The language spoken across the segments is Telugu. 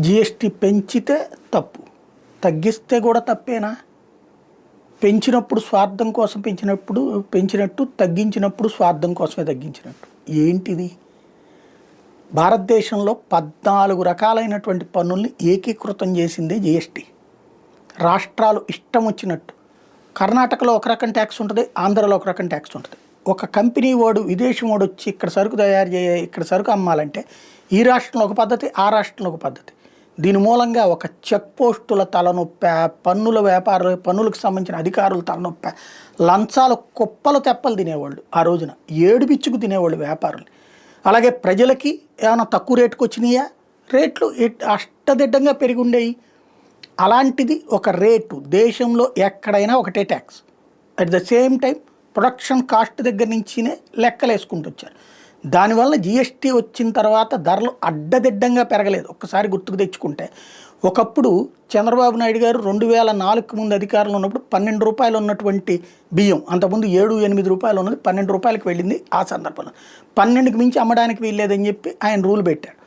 జిఎస్టీ పెంచితే తప్పు, తగ్గిస్తే కూడా తప్పేనా? పెంచినప్పుడు స్వార్థం కోసం పెంచినట్టు, తగ్గించినప్పుడు స్వార్థం కోసమే తగ్గించినట్టు. ఏంటిది? భారతదేశంలో 14 రకాలైనటువంటి పన్నుల్ని ఏకీకృతం చేసింది జిఎస్టీ. రాష్ట్రాలు ఇష్టం వచ్చినట్టు, కర్ణాటకలో ఒక రకం ట్యాక్స్ ఉంటుంది, ఆంధ్రలో ఒక రకం ట్యాక్స్ ఉంటుంది. ఒక కంపెనీ వాడు, విదేశీ వాడు వచ్చి ఇక్కడ సరుకు తయారు ఇక్కడ సరుకు అమ్మాలంటే ఈ రాష్ట్రంలో ఒక పద్ధతి, ఆ రాష్ట్రంలో ఒక పద్ధతి. దీని మూలంగా ఒక చెక్ పోస్టుల తలనొప్ప, పన్నుల వ్యాపారులు, పన్నులకు సంబంధించిన అధికారుల తలనొప్ప, లంచాలు కుప్పలు తెప్పలు తినేవాళ్ళు ఆ రోజున, ఏడుపిచ్చుకు తినేవాళ్ళు వ్యాపారులు. అలాగే ప్రజలకి ఏమైనా తక్కువ రేటుకు వచ్చినాయా? రేట్లు అష్టదిడ్డంగా పెరిగి ఉండేవి. అలాంటిది ఒక రేటు దేశంలో ఎక్కడైనా ఒకటే tax. At the same time production cost దగ్గర నుంచినే లెక్కలు వేసుకుంటూ వచ్చారు. దానివల్ల జిఎస్టీ వచ్చిన తర్వాత ధరలు అడ్డదిడ్డంగా పెరగలేదు. ఒక్కసారి గుర్తుకు తెచ్చుకుంటే, ఒకప్పుడు చంద్రబాబు నాయుడు గారు 2004 ముందు అధికారంలో ఉన్నప్పుడు 12 రూపాయలు ఉన్నటువంటి బియ్యం, అంతకుముందు 7-8 రూపాయలు ఉన్నది 12 రూపాయలకు వెళ్ళింది. ఆ సందర్భంలో 12కి మించి అమ్మడానికి వీల్లేదని చెప్పి ఆయన రూల్ పెట్టాడు.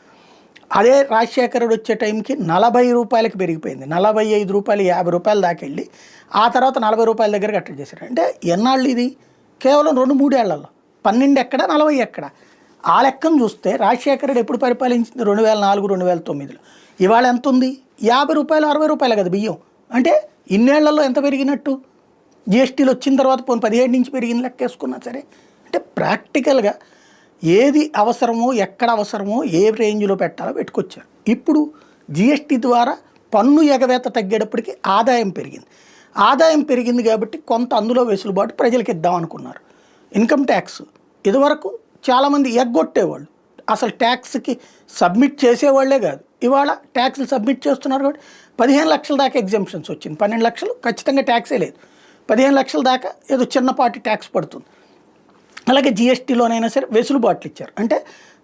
అదే రాజశేఖరుడు వచ్చే టైంకి 40 రూపాయలకి పెరిగిపోయింది. 45 రూపాయలు, 50 రూపాయలు దాకా వెళ్ళి ఆ తర్వాత 40 రూపాయల దగ్గర కట్టడి చేశారు. అంటే ఎన్నాళ్ళు ఇది? కేవలం 2-3 ఏళ్లలో 12 ఎక్కడ, 40 ఎక్కడ? ఆ లెక్కను చూస్తే రాజశేఖరుడు ఎప్పుడు పరిపాలించింది? 2004-2009లో. ఇవాళ ఎంత ఉంది? 50 రూపాయలు, 60 రూపాయలు కదా బియ్యం. అంటే ఇన్నేళ్లలో ఎంత పెరిగినట్టు? జిఎస్టీలు వచ్చిన తర్వాత 17 నుంచి పెరిగిన లెక్క వేసుకున్నా సరే. అంటే ప్రాక్టికల్గా ఏది అవసరమో, ఎక్కడ అవసరమో, ఏ రేంజ్లో పెట్టాలో పెట్టుకొచ్చారు. ఇప్పుడు జిఎస్టీ ద్వారా పన్ను ఎగవేత తగ్గేటప్పటికి ఆదాయం పెరిగింది. ఆదాయం పెరిగింది కాబట్టి కొంత అందులో వెసులుబాటు ప్రజలకు ఇద్దాం అనుకున్నారు. ఇన్కమ్ ట్యాక్స్ ఇదివరకు చాలామంది ఎగ్గొట్టేవాళ్ళు, అసలు ట్యాక్స్కి సబ్మిట్ చేసేవాళ్లే కాదు. ఇవాళ ట్యాక్స్లు సబ్మిట్ చేస్తున్నారు కాబట్టి 15 లక్షల దాకా ఎగ్జామ్షన్స్ వచ్చింది. 12 లక్షలు ఖచ్చితంగా ట్యాక్సే లేదు, 15 లక్షల దాకా ఏదో చిన్నపాటి ట్యాక్స్ పడుతుంది. అలాగే జిఎస్టీలోనైనా సరే వెసులుబాట్లు ఇచ్చారు. అంటే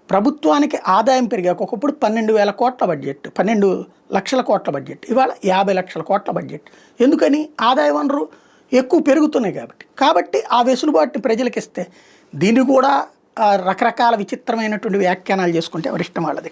ప్రభుత్వానికి ఆదాయం పెరిగాక ఒకప్పుడు 12,000 కోట్ల బడ్జెట్, 12 లక్షల కోట్ల బడ్జెట్, ఇవాళ 50 లక్షల కోట్ల బడ్జెట్. ఎందుకని? ఆదాయ వనరు ఎక్కువ పెరుగుతున్నాయి కాబట్టి ఆ వెసులుబాటుని ప్రజలకు ఇస్తే దీన్ని కూడా రకరకాల విచిత్రమైనటువంటి వ్యాఖ్యానాలు చేసుకుంటే ఎవరిష్టం వాళ్ళది.